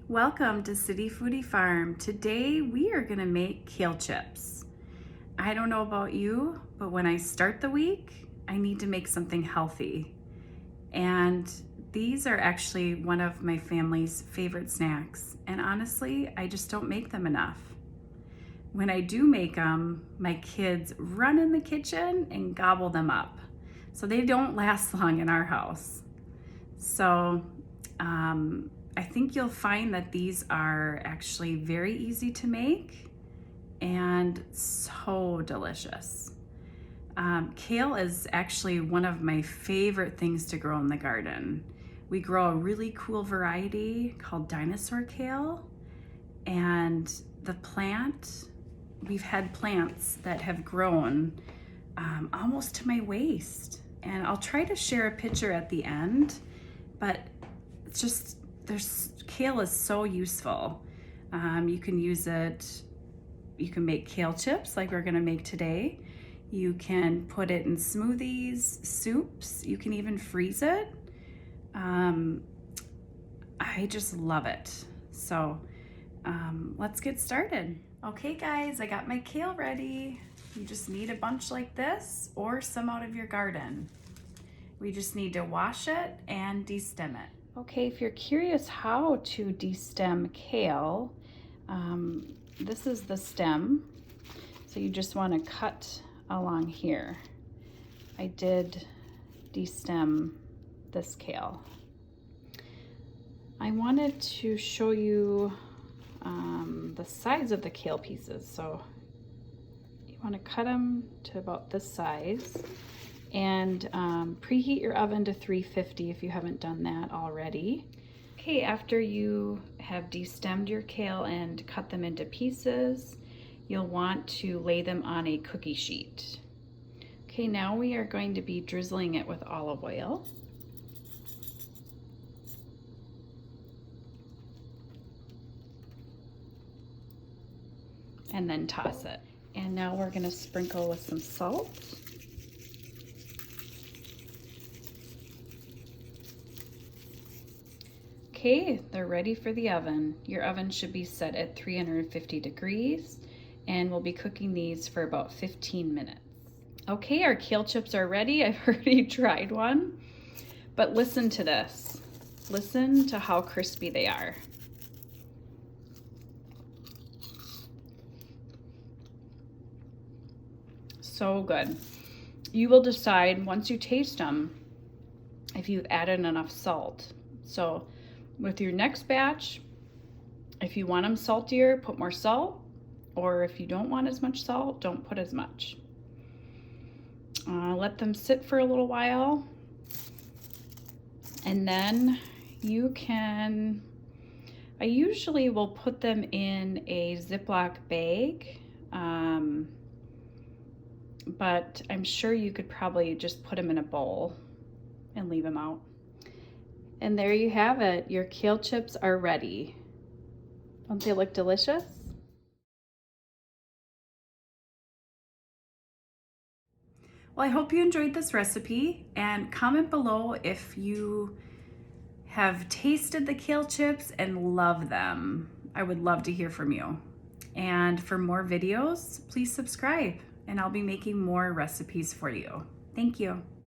Welcome to City Foodie Farm. Today we are gonna make kale chips. I don't know about you, but when I start the week, I need to make something healthy. And these are actually one of my family's favorite snacks. And honestly, I just don't make them enough. When I do make them, my kids run in the kitchen and gobble them up. So they don't last long in our house. So, I think you'll find that these are actually very easy to make and so delicious. Kale is actually one of my favorite things to grow in the garden. We grow a really cool variety called dinosaur kale, and the plant, we've had plants that have grown almost to my waist. And I'll try to share a picture at the end, but it's just, kale is so useful. You can use it, you can make kale chips like we're gonna make today. You can put it in smoothies, soups, you can even freeze it. I just love it. So let's get started. Okay guys, I got my kale ready. You just need a bunch like this or some out of your garden. We just need to wash it and destem it. Okay, if you're curious how to destem kale, this is the stem. So you just want to cut along here. I did destem this kale. I wanted to show you the size of the kale pieces. So you want to cut them to about this size. And preheat your oven to 350 if you haven't done that already. Okay, after you have destemmed your kale and cut them into pieces, you'll want to lay them on a cookie sheet. Okay, now we are going to be drizzling it with olive oil. And then toss it. And now we're gonna sprinkle with some salt. Okay, they're ready for the oven. Your oven should be set at 350 degrees, and we'll be cooking these for about 15 minutes. Okay, our kale chips are ready. I've already tried one, but listen to this. Listen to how crispy they are. So good. You will decide once you taste them if you've added enough salt. So with your next batch, if you want them saltier, put more salt, or if you don't want as much salt, don't put as much. Let them sit for a little while, and then you can, I usually will put them in a Ziploc bag, but I'm sure you could probably just put them in a bowl and leave them out. And there you have it. Your kale chips are ready. Don't they look delicious? Well, I hope you enjoyed this recipe, and comment below if you have tasted the kale chips and love them. I would love to hear from you. And for more videos, please subscribe, and I'll be making more recipes for you. Thank you.